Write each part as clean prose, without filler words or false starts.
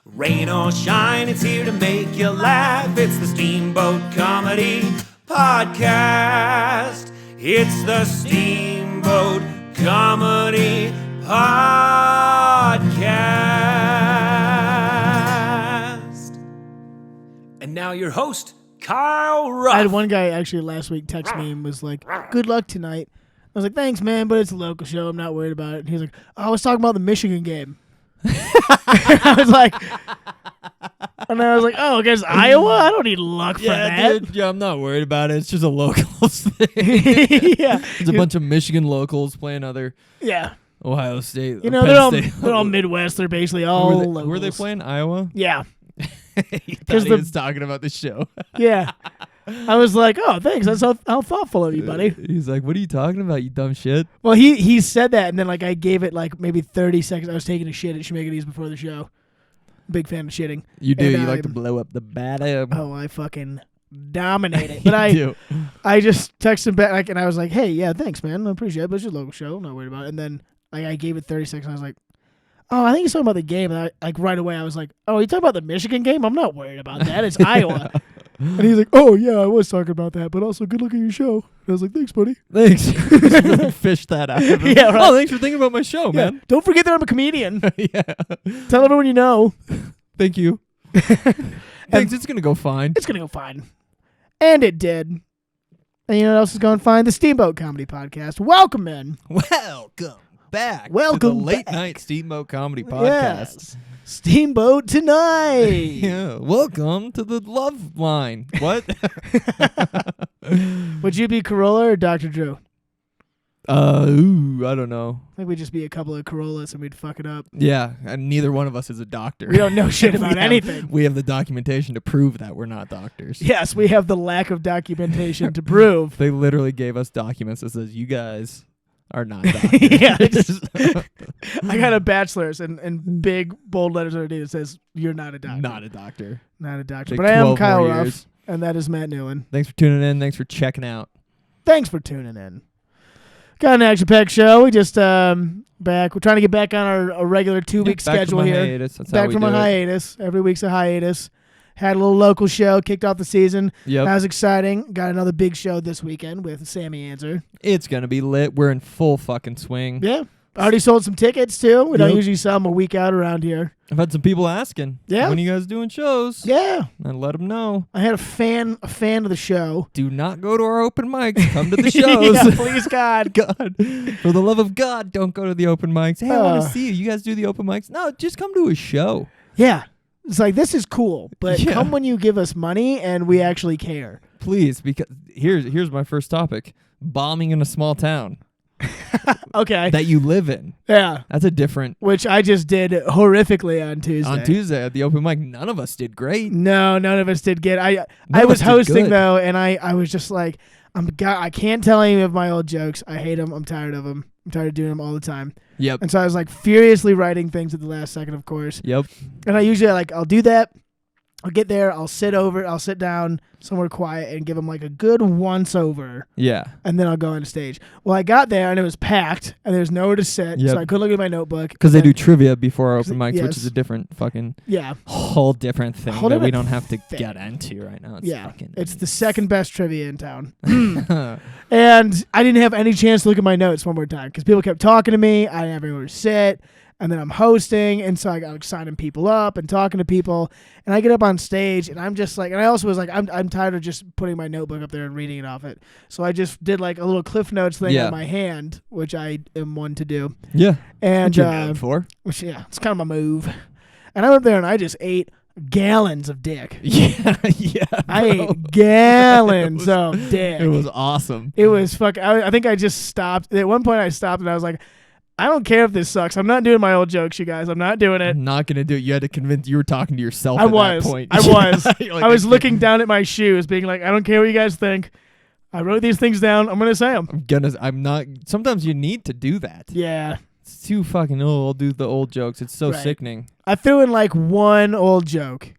Rain or shine, it's here to make you laugh. It's the Steamboat Comedy Podcast. It's the Steamboat Comedy Podcast. And now your host, Kyle Ruff. I had one guy actually last week text me and was like, good luck tonight. I was like, thanks, man, but it's a local show. I'm not worried about it. And he was like, I was talking about the Michigan game. I was like, oh, against Iowa? I don't need luck for that. Dude, yeah, I'm not worried about it. It's just a locals thing. Yeah. It's a bunch of Michigan locals playing other Ohio State. You know, they're all Midwest. They're basically all locals. Were they playing Iowa? Yeah. He thought he was talking about the show. Yeah. I was like, oh, thanks. That's how thoughtful of you, buddy. He's like, what are you talking about, you dumb shit? Well, he said that, and then like I gave it like maybe 30 seconds. I was taking a shit at Schmiggity's before the show. Big fan of shitting. You do. And you like to blow up the bottom. Oh, I fucking dominate it. But I just texted him back, and I was like, hey, yeah, thanks, man. I appreciate it, but it's your local show. I'm not worried about it. And then I gave it 30 seconds. And I was like, oh, I think he's talking about the game. And right away, I was like, oh, you talking about the Michigan game? I'm not worried about that. It's Iowa. And he's like, oh, yeah, I was talking about that, but also good luck at your show. And I was like, thanks, buddy. Thanks. Really fished that out of him. Yeah, right. Oh, thanks for thinking about my show, man. Don't forget that I'm a comedian. Yeah. Tell everyone you know. Thank you. Thanks, it's going to go fine. It's going to go fine. And it did. And you know what else is going fine? The Steamboat Comedy Podcast. Welcome in. Welcome back to Welcome the Late back. Night Steamboat Comedy Podcast. Yes. Steamboat tonight. Yeah, welcome to the love line. What? Would you be Corolla or Dr. Drew? I don't know. I think we'd just be a couple of Corollas and we'd fuck it up. Yeah, and neither one of us is a doctor. We don't know shit about anything. We have the documentation to prove that we're not doctors. Yes, we have the lack of documentation to prove. They literally gave us documents that says you guys are not doctors. Yeah, I got a bachelor's and big bold letters underneath it says you're not a doctor. Not a doctor. Not a doctor. Take But I am 12 Kyle more Ruff, years. and that is Matt Newland. Thanks for tuning in. Thanks for checking out. Thanks for tuning in. Got an action-packed show. We just back. We're trying to get back on our regular 2-week schedule back from here. Hiatus. That's back how we from do a it. hiatus. Every week's a hiatus. Had a little local show. Kicked off the season. Yep. That was exciting. Got another big show this weekend with Sammy Answer. It's going to be lit. We're in full fucking swing. Yeah. Already sold some tickets, too. We don't Yep. usually sell them a week out around here. I've had some people asking, Yeah. when are you guys doing shows? Yeah. And let them know. I had a fan of the show. Do not go to our open mics. Come to the shows. Yeah, please, God. God, for the love of God, don't go to the open mics. Hey, I want to Uh. see you. You guys do the open mics? No, just come to a show. Yeah. It's like, this is cool, but Yeah. come when you give us money and we actually care. Please, because here's my first topic. Bombing in a small town Okay. that you live in. Yeah. That's a different... Which I just did horrifically on Tuesday. On Tuesday at the open mic, none of us did great. No, none of us did get. I None was of us did hosting good. though, and I was just like, I can't tell any of my old jokes. I hate them. I'm tired of them. I'm tired of doing them all the time. Yep. And so I was like furiously writing things at the last second, of course. Yep. And I usually I'll do that. I'll get there. I'll sit down somewhere quiet and give them like a good once over. Yeah. And then I'll go on stage. Well, I got there and it was packed and there was nowhere to sit. Yep. So I couldn't look at my notebook. Because they And- do trivia before our open mics, Yes. which is a different fucking Yeah. whole different thing Whole that we different don't have to thing. get into right now. It's Yeah. fucking It's the second best trivia in town. And I didn't have any chance to look at my notes one more time because people kept talking to me. I didn't have anywhere to sit. And then I'm hosting, and so I got signing people up and talking to people. And I get up on stage, and I'm just like, and I also was like, I'm tired of just putting my notebook up there and reading it off it. So I just did like a little Cliff Notes thing Yeah. on my hand, which I am one to do. Yeah. And What you're known for. which, yeah, it's kind of my move. And I went up there and I just ate gallons of dick. Yeah. Yeah. I bro. ate gallons of dick. It was awesome. It was fuck. I think I just stopped. At one point, I stopped and I was like, I don't care if this sucks. I'm not doing my old jokes, you guys. I'm not doing it. I'm not gonna do it. You had to convince. You were talking to yourself. I at was. That point. I was. You're like, I was looking down at my shoes, being like, I don't care what you guys think. I wrote these things down. I'm gonna say them. I'm not. Sometimes you need to do that. Yeah. It's too fucking old. I'll do the old jokes. It's so Right. sickening. I threw in like one old joke.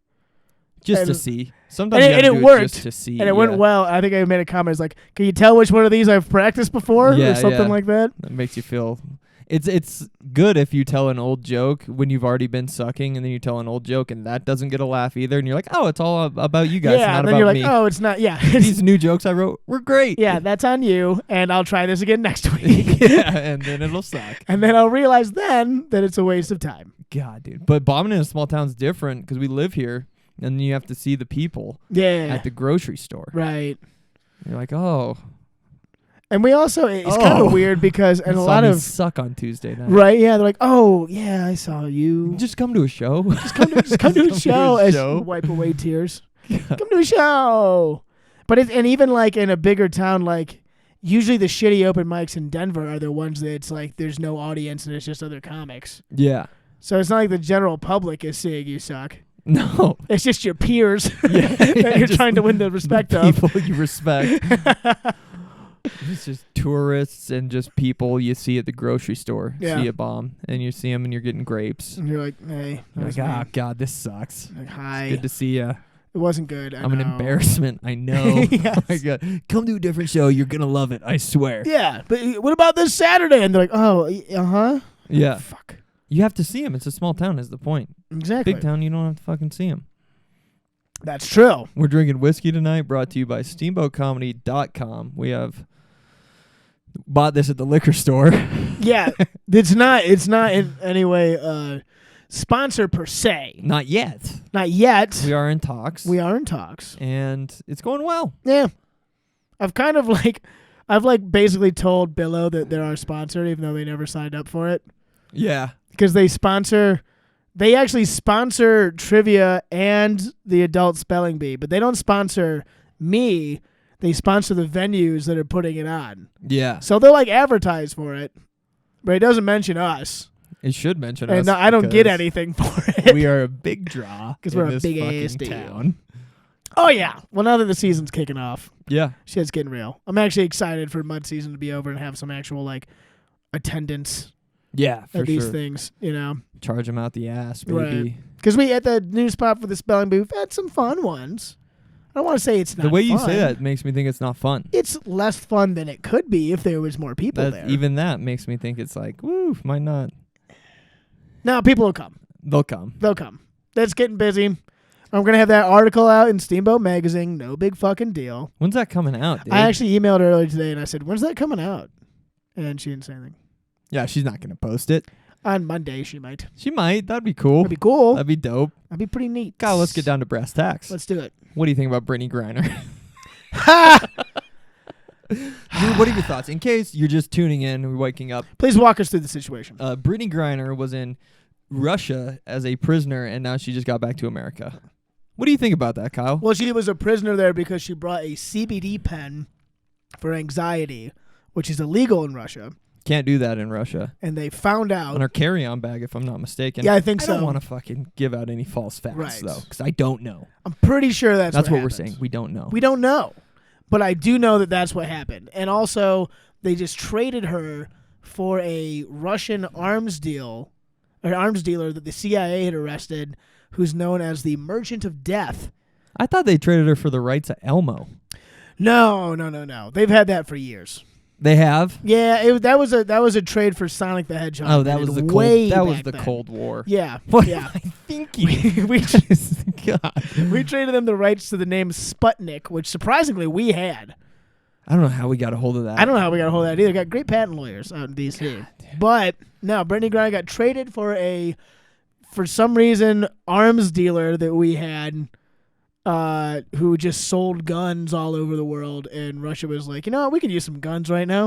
Just And- to see. Sometimes and you it gotta do worked, just to see. And it went well. I think I made a comment. It's like, can you tell which one of these I've practiced before? Yeah, or something yeah. like that. That makes you feel. It's good if you tell an old joke when you've already been sucking, and then you tell an old joke and that doesn't get a laugh either, and you're like, oh, it's all about you guys, Yeah, not and then about you're like, me. oh, it's not. Yeah, These new jokes I wrote were great. yeah, that's on you, and I'll try this again next week. Yeah, and then it'll suck. And then I'll realize then that it's a waste of time. God, dude. But bombing in a small town is different because we live here, and you have to see the people Yeah, at the grocery store. right. You're like, oh, And we also, it's kind Oh. of weird because, and you a saw lot me of, suck on Tuesday night. right, yeah, they're like, oh, yeah, I saw you. Just come to a show. Just come to a show. As you wipe away tears. Come to a show. But and even like in a bigger town, like usually the shitty open mics in Denver are the ones that it's like there's no audience and it's just other comics. Yeah. So it's not like the general public is seeing you suck. No. It's just your peers Yeah, that you're just trying to win the respect the of. people you respect. It's just tourists and just people you see at the grocery store. Yeah. See a bomb, and you see them, and you're getting grapes. And you're like, hey, You're like, oh God, this sucks. like, hi. Good to see ya. It wasn't good. I'm an embarrassment. I know. Yes. Oh my God. Come to a different show. You're gonna love it. I swear. Yeah, but what about this Saturday? And they're like, oh, uh-huh. Yeah. Fuck. You have to see them. It's a small town. Is the point? Exactly. Big town, you don't have to fucking see them. That's true. We're drinking whiskey tonight, brought to you by SteamboatComedy.com. We have bought this at the liquor store. Yeah, it's not in any way sponsor per se. Not yet. Not yet. We are in talks. We are in talks. And it's going well. Yeah. I've basically told Billo that they're our sponsor, even though they never signed up for it. Yeah. Because they actually sponsor trivia and the adult spelling bee, but they don't sponsor me. They sponsor the venues that are putting it on. Yeah. So they'll like advertise for it, but it doesn't mention us. It should mention us. And I don't get because anything for it. We are a big draw. Because in we're a this big fucking ass deal. town. Oh, yeah. Well, now that the season's kicking off, Yeah. shit's getting real. I'm actually excited for mud season to be over and have some actual like attendance Yeah, for at these sure. things, you know. Charge them out the ass, baby. Right. Because we at the new spot for the spelling bee, we've had some fun ones. I don't want to say it's not The way you fun. say that makes me think it's not fun. It's less fun than it could be if there was more people there. Even that makes me think it's like, woo, might not. Now people will come. They'll come. They'll come. That's getting busy. I'm going to have that article out in Steamboat Magazine. No big fucking deal. When's that coming out, dude? I actually emailed her earlier today and I said, when's that coming out? And she didn't say anything. Yeah, she's not going to post it. On Monday, she might. She might. That'd be cool. That'd be cool. That'd be dope. That'd be pretty neat. God, let's get down to brass tacks. Let's do it. What do you think about Britney Griner? Ha! Dude, what are your thoughts? In case you're just tuning in and waking up, Please walk us through the situation. Britney Griner was in Russia as a prisoner, and now she just got back to America. What do you think about that, Kyle? Well, she was a prisoner there because she brought a CBD pen for anxiety, which is illegal in Russia. Can't do that in Russia. And they found out. On her carry-on bag, if I'm not mistaken. Yeah, I think I so. don't want to fucking give out any false facts, Right. though, because I don't know. I'm pretty sure that's what we're happens. saying. We don't know. We don't know. But I do know that that's what happened. And also, they just traded her for a Russian arms dealer that the CIA had arrested, who's known as the Merchant of Death. I thought they traded her for the rights of Elmo. No. They've had that for years. They have? Yeah, that was a trade for Sonic the Hedgehog. Oh, that was the way Cold War. Yeah. What Yeah. am I thinking? God. We traded them the rights to the name Sputnik, which surprisingly we had. I don't know how we got a hold of that. I don't know how we got a hold of that either. Got great patent lawyers out in D.C. But no, Britney Griner got traded for some reason, arms dealer that we had who just sold guns all over the world. And Russia was like, you know what? We could use some guns right now.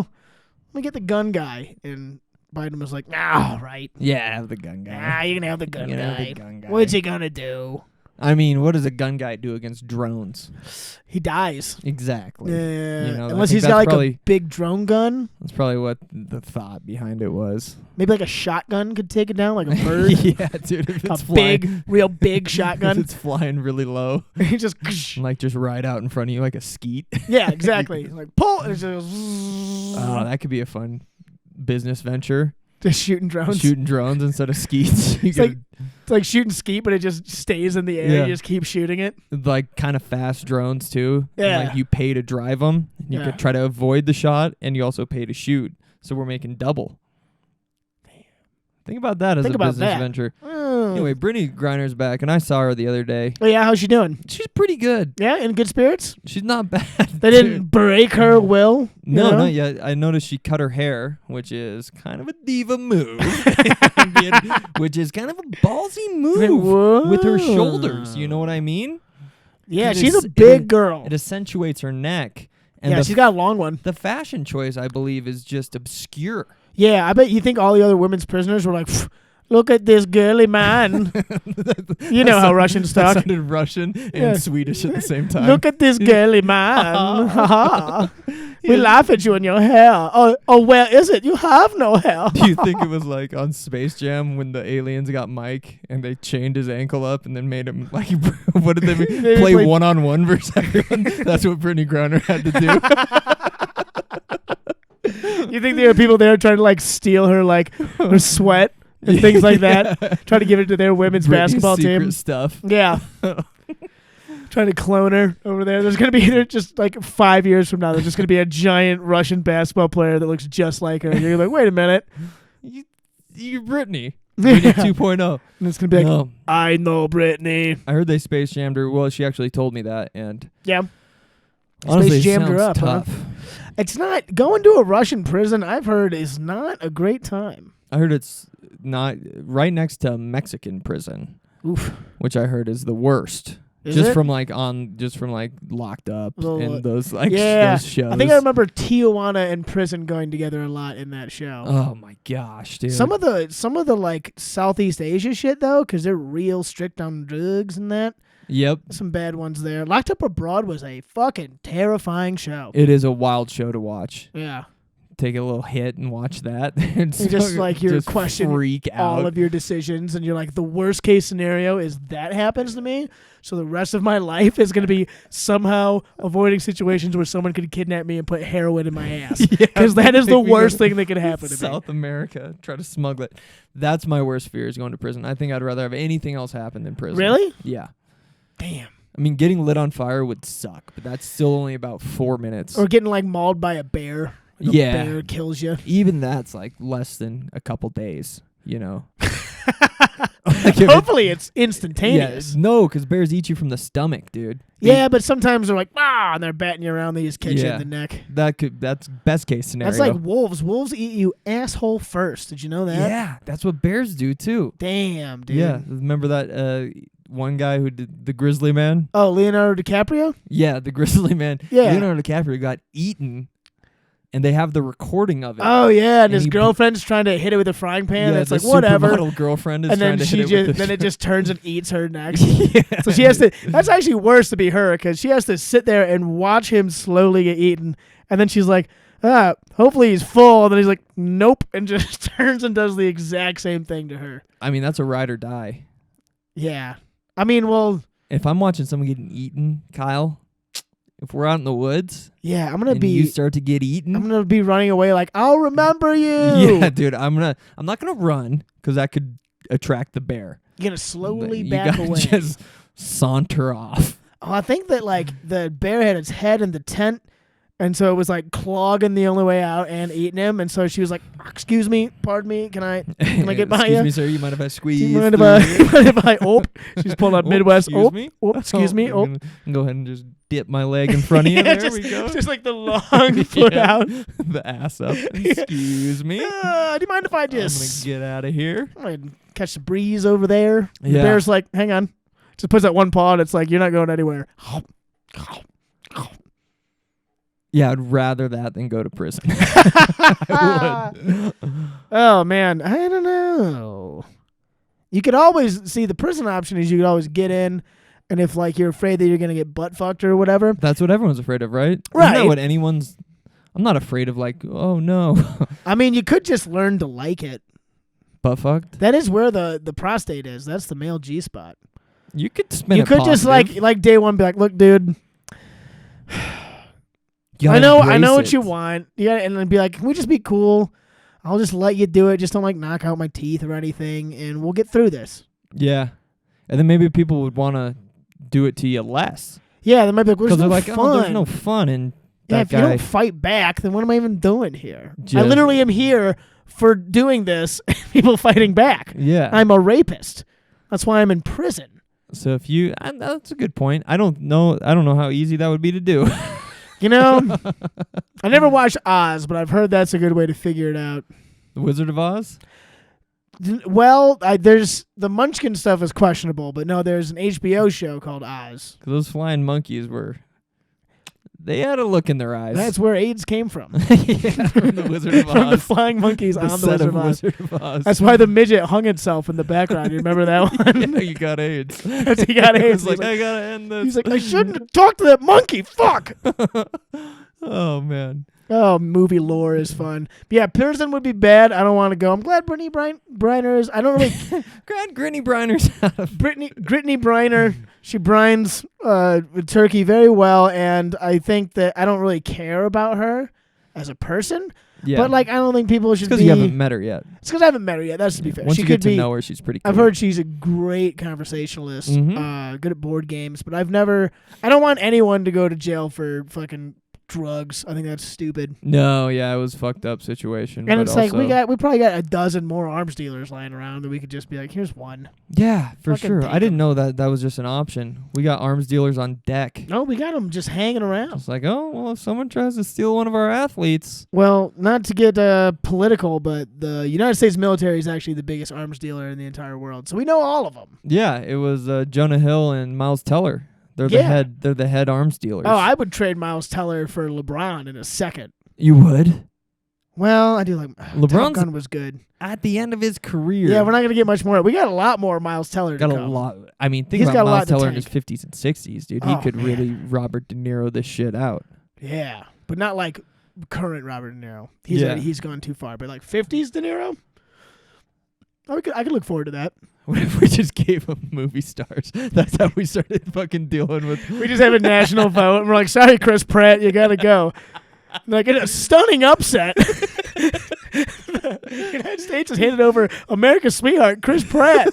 Let me get the gun guy. And Biden was like, nah, right. Yeah, have the gun guy. Nah, you can have the gun You can have guy. the gun guy. What's he going to do? I mean, what does a gun guy do against drones? He dies. Exactly. Yeah. You know, I Unless think he's got that's like a big drone gun. That's probably what the thought behind it was. Maybe like a shotgun could take it down, like a bird. Yeah, dude. If it's A flying, big, real big if shotgun. it's flying really low, He just, and like just ride out in front of you like a skeet. yeah, exactly. Like pull, and it's just, Oh, that could be a fun business venture. just shooting drones. Shooting drones instead of skeets. You It's like- could, It's like shooting skeet, but it just stays in the air. Yeah. You just keep shooting it. like kind of fast drones too. And, Yeah. like you pay to drive them. You Yeah. could try to avoid the shot, and you also pay to shoot. So we're making double. Think about that as Think a about business that. venture. Oh. Anyway, Britney Griner's back, and I saw her the other day. Oh, yeah, how's she doing? She's pretty good. Yeah, in good spirits? She's not bad. They didn't break her will? No, you know? not yet. I noticed she cut her hair, which is kind of a diva move, which is kind of a ballsy move with her shoulders. You know what I mean? Yeah, 'Cause she's it's- a big girl. It accentuates her neck. And Yeah, she's got a long one. the fashion choice, I believe, is just obscure. Yeah, I bet you think all the other women's prisoners were like, look at this girly man. You know how Russians That talk. sounded Russian and Yeah. Swedish at the same time. Look at this girly man. Ha ha. We laugh at you and your hair. Oh, where is it? You have no hair. Do you think it was like on Space Jam when the aliens got Mike and they chained his ankle up and then made him like, what did they They play played- one-on-one versus everyone? That's what Britney Griner had to do. You think there are people there trying to like steal her like her sweat and things like that? Trying to give it to their women's Britney's basketball secret team. stuff. Yeah. Trying to clone her over there. There's going to be just like 5 years from now, there's just going to be a giant Russian basketball player that looks just like her. And you're like, wait a minute. You're Britney. Britney Yeah. 2.0. And it's going to be like, No. I know Britney. I heard they Space Jammed her. Well, she actually told me that. And Yeah. honestly, Space it jammed her sounds up, huh? tough. It's not, going to a Russian prison, I've heard, is not a great time. I heard it's not right next to Mexican prison, Oof. which I heard is the worst. Is just it? from like locked up Well, and those like yeah. those shows. I think I remember Tijuana and prison going together a lot in that show. Oh my gosh, dude! Some of the like Southeast Asia shit though, because they're real strict on drugs and that. Yep, Some bad ones there. Locked Up Abroad was a fucking terrifying show. it is a wild show to watch. Yeah, Take a little hit and watch that. and just like you're just questioning freak out. all of your decisions, and you're like, the worst case scenario is that happens to me. So the rest of my life is going to be somehow avoiding situations where someone could kidnap me and put heroin in my ass. Because that is the worst thing that could happen to me. South America, try to smuggle it. That's my worst fear is going to prison. I think I'd rather have anything else happen than prison. Really? Yeah. Damn. I mean, getting lit on fire would suck, but that's still only about 4 minutes. Or getting like mauled by a bear. Like Yeah. A bear kills you. Even that's like less than a couple days, you know. Like if it- Hopefully it's instantaneous. Yeah, no, because bears eat you from the stomach, dude. Yeah, but sometimes they're like, and they're batting you around. They just catch you Yeah. in the neck. That's best case scenario. That's like wolves. Wolves eat you asshole first. Did you know that? yeah, that's what bears do too. Damn, dude. Yeah, remember that one guy who did the Grizzly Man? Oh, Leonardo DiCaprio? Yeah, the Grizzly Man. Yeah. Leonardo DiCaprio got eaten, and they have the recording of it. Oh, yeah. And his he- girlfriend's trying to hit it with a frying pan. yeah, and it's the like, whatever. supermodel girlfriend is And trying then to hit it with the it just turns and eats her next. yeah. So she has to, that's actually worse to be her because she has to sit there and watch him slowly get eaten. And then she's like, hopefully he's full. And then he's like, nope. And just turns and does the exact same thing to her. I mean, that's a ride or die. Yeah. I mean, well, If I'm watching someone getting eaten, Kyle, if we're out in the woods yeah, I'm going and to you be, start to get eaten, I'm going to be running away like, I'll remember you. yeah, dude, I'm not gonna run because that could attract the bear. You're going to slowly You back gotta away. just saunter off. Oh, I think that like the bear had its head in the tent, and so it was like clogging the only way out and eating him. And so she was like, "Excuse me, pardon me, can I get by Excuse you? me, sir. You mind if I squeeze? Do you mind if through I, here?" mind if I?" Oh, she's pulling up Oh, Midwest. Excuse Oh, me. excuse me. I'm Oh, gonna go ahead and just dip my leg in front of you. Yeah, There just, we go. just like the long foot Yeah. out. The ass up. Yeah. Excuse me. Do you mind if I I'm just gonna get out of here. I'm gonna catch the breeze over there? The Yeah. bear's like, hang on. Just puts that one paw, and it's like, you're not going anywhere. Yeah, I'd rather that than go to prison. I would. Oh man, I don't know. You could always see the prison option is you could always get in, and if like you're afraid that you're gonna get butt fucked or whatever. That's what everyone's afraid of, right? Right. Isn't that what anyone's... I'm not afraid of like, oh no. I mean, you could just learn to like it. Butt fucked? That is where the prostate is. That's the male G spot. You could spin You it could just positive. like day one be like, look, dude, You I gotta know embrace what it. you want. Yeah, and then be like, can we just be cool? I'll just let you do it. Just don't like knock out my teeth or anything, and we'll get through this. Yeah. And then maybe people would want to do it to you less. Yeah, they might be like, Because there's they're no like, fun. oh, there's no fun in Yeah, that if guy. you don't fight back, then what am I even doing here? I Just- literally am here for doing this. People fighting back. Yeah. I'm a rapist. That's why I'm in prison. So if you, that's a good point. I don't know how easy that would be to do. You know, I never watched Oz, but I've heard that's a good way to figure it out. The Wizard of Oz? Well, there's the Munchkin stuff is questionable, but no, there's an HBO show called Oz. 'Cause those flying monkeys they had a look in their eyes. That's where AIDS came from. Yeah, from the Wizard of Oz. From the flying monkeys The on the set Wizard of of Oz. Wizard of Oz. That's why the midget hung itself in the background. You remember that one? Yeah, you got AIDS. That's he got AIDS. It's like, I gotta end this. He's like, I shouldn't have talked to that monkey. Fuck. Oh, man. Oh, movie lore is fun. But yeah, prison would be bad. I don't want to go. I'm glad Britney Griner is. I don't really. Gritney Griner's out of Britney Griner. She brines turkey very well, and I think that I don't really care about her as a person. Yeah. But like, I don't think people should because be. you haven't met her yet. It's because I haven't met her yet. That's to be fair. Once She you could get to be. know her, she's pretty cool. I've heard she's a great conversationalist, Mhm. good at board games, but I don't want anyone to go to jail for fucking drugs. I think that's stupid. No, yeah, it was a fucked up situation. And but it's like also- we probably got a dozen more arms dealers lying around that we could just be like, here's one. Yeah, for Fucking sure. take I didn't 'em. know that was just an option. We got arms dealers on deck. No, we got them just hanging around. It's like, oh, well, if someone tries to steal one of our athletes. Well, not to get political, but the United States military is actually the biggest arms dealer in the entire world, so we know all of them. Yeah, it was Jonah Hill and Miles Teller. They're Yeah. the head arms dealers. Oh, I would trade Miles Teller for LeBron in a second. You would? Well, I do like LeBron's- Top Gun was good. At the end of his career. Yeah, we're not gonna get much more. We got a lot more Miles Teller. got to a come. lot. I mean, think He's got about a lot Miles to Teller in his tank. 50s and 60s, dude. He Oh, could man. really Robert De Niro this shit out. Yeah, but not like current Robert De Niro. Yeah. He's gone too far. But like 50s De Niro, I could look forward to that. What if we just gave him movie stars? That's how we started fucking dealing with. We just have a national vote, and we're like, sorry, Chris Pratt, you gotta go. Like in a stunning upset, the United States has handed over America's sweetheart, Chris Pratt.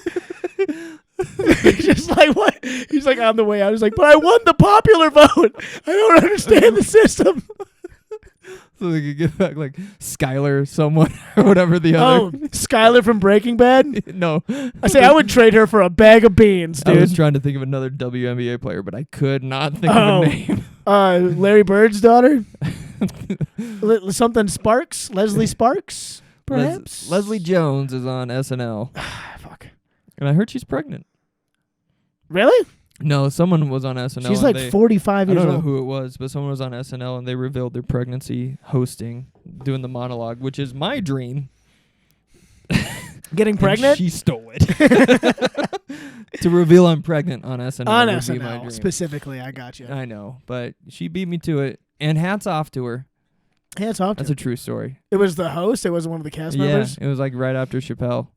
He's just like, what? He's like on the way out. He's like, but I won the popular vote. I don't understand the system. So they could get back like Skylar, someone or whatever the Oh, other. Skylar from Breaking Bad. No, I say I would trade her for a bag of beans, I was dude. trying to think of another WNBA player, but I could not think Oh. of a name. Larry Bird's daughter, something Sparks, Leslie Sparks, perhaps. Leslie Jones is on SNL, Fuck. and I heard she's pregnant. Really? No, someone was on SNL. She's and like 45 I years don't know old. who it was, but someone was on SNL and they revealed their pregnancy hosting, doing the monologue, which is my dream. Getting And pregnant? she stole it. To reveal I'm pregnant on SNL. On would be my SNL, dream. specifically. I got you. I know, but she beat me to it. And hats off to her. Hands off. That's a true story. It was the host. It wasn't one of the cast Yeah, members. it was like right after Chappelle.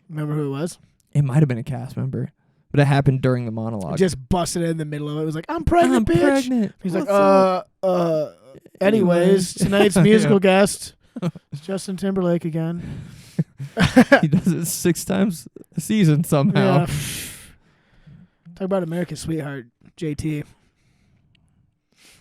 Remember who it was? It might have been a cast member, but it happened during the monologue. Just busted in the middle of it. It was like, I'm pregnant, bitch. Pregnant. He's What's like, up? anyways, tonight's Yeah. musical guest is Justin Timberlake again. He does it 6 times a season somehow. Yeah. Talk about America's sweetheart, JT.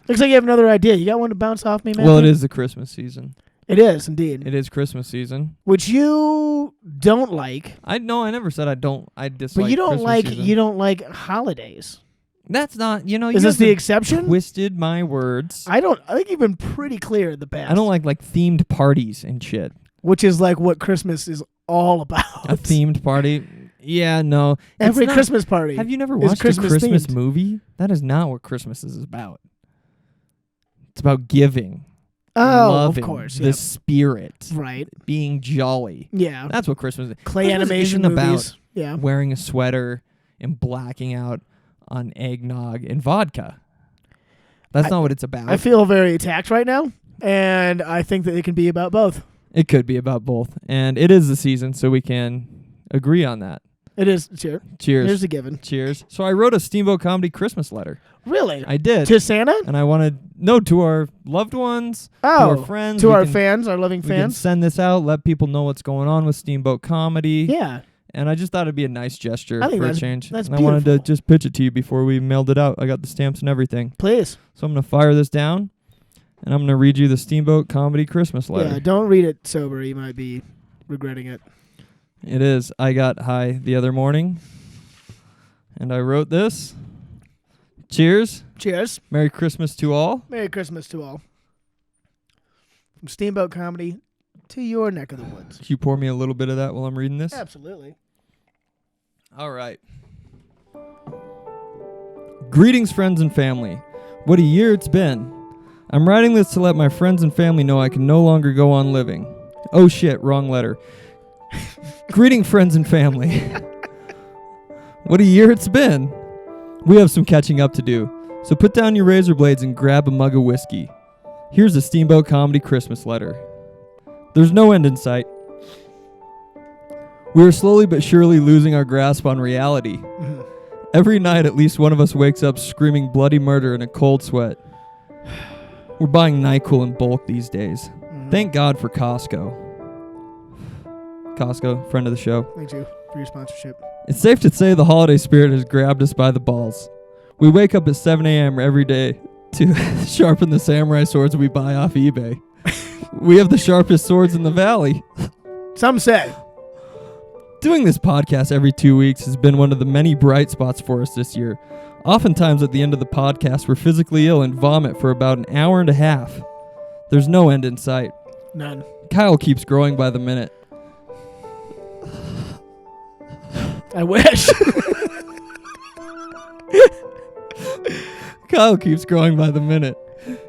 Looks like you have another idea. You got one to bounce off me, man? Well, it is the Christmas season. It is, indeed. It is Christmas season. Which you don't like. I never said I don't. I dislike. But you don't Christmas like season. you don't like holidays. That's not. You Is this the have exception? twisted my words. I think you've been pretty clear in the past. I don't like themed parties and shit. Which is like what Christmas is all about. A themed party. Yeah, no. Every It's not- Christmas party. Have you never is watched Christmas a Christmas themed. movie? That is not what Christmas is about. It's about giving. Oh, loving, of course. The Yeah. spirit. Right. Being jolly. Yeah. That's what Christmas is. Clay Christmas animation isn't movies. about Yeah. wearing a sweater and blacking out on eggnog and vodka. That's not what it's about. I feel very attacked right now, and I think that it can be about both. It could be about both. And it is the season, so we can agree on that. It is. Cheers. Cheers. Here's a given. Cheers. So I wrote a Steamboat Comedy Christmas letter. Really? I did. To Santa? And I wanted, to our loved ones, to Oh, our friends. to we our can- fans, our loving We can fans. send this out, let people know what's going on with Steamboat Comedy. Yeah. And I just thought it'd be a nice gesture I think for a that's- change. that's and I wanted to beautiful. just pitch it to you before we mailed it out. I got the stamps and everything. Please. So I'm going to fire this down. And I'm going to read you the Steamboat Comedy Christmas letter. Yeah, don't read it sober. You might be regretting it. It is. I got high the other morning, and I wrote this. Cheers. Cheers. Merry Christmas to all. Merry Christmas to all. From Steamboat Comedy to your neck of the woods. Could you pour me a little bit of that while I'm reading this? Absolutely. All right. Greetings, friends and family. What a year it's been. I'm writing this to let my friends and family know I can no longer go on living. Oh shit, wrong letter. Greeting, friends and family. What a year it's been. We have some catching up to do, so put down your razor blades and grab a mug of whiskey. Here's a Steamboat Comedy Christmas letter. There's no end in sight. We are slowly but surely losing our grasp on reality. Every night, at least one of us wakes up screaming bloody murder in a cold sweat. We're buying NyQuil in bulk these days. Thank God for Costco. Costco, friend of the show. Thank you for your sponsorship. It's safe to say the holiday spirit has grabbed us by the balls. We wake up at 7 a.m. every day to sharpen the samurai swords we buy off eBay. We have the sharpest swords in the valley. Some say. Doing this podcast every 2 weeks has been one of the many bright spots for us this year. Oftentimes at the end of the podcast, we're physically ill and vomit for about an hour and a half. There's no end in sight. None. Kyle keeps growing by the minute. I wish. Kyle keeps growing by the minute.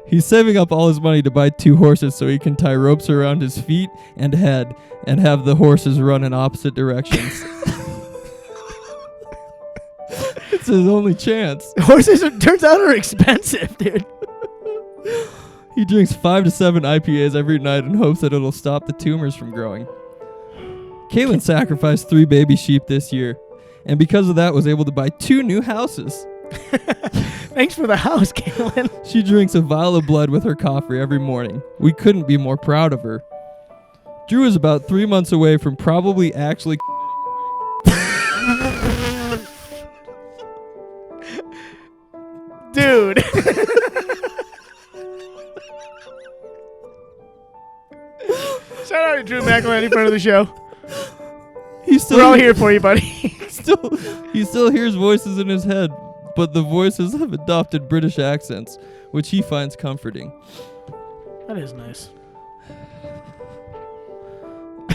He's saving up all his money to buy 2 horses so he can tie ropes around his feet and head and have the horses run in opposite directions. It's his only chance. Horses, it turns out, are expensive, dude. He drinks 5 to 7 IPAs every night in hopes that it'll stop the tumors from growing. Caitlin sacrificed 3 baby sheep this year, and because of that was able to buy 2 new houses. Thanks for the house, Caitlin. She drinks a vial of blood with her coffee every morning. We couldn't be more proud of her. Drew is about 3 months away from probably actually Dude. Shout out to Drew McElhenney, friend of the show. We're all here for you, buddy. He still hears voices in his head, but the voices have adopted British accents, which he finds comforting. That is nice.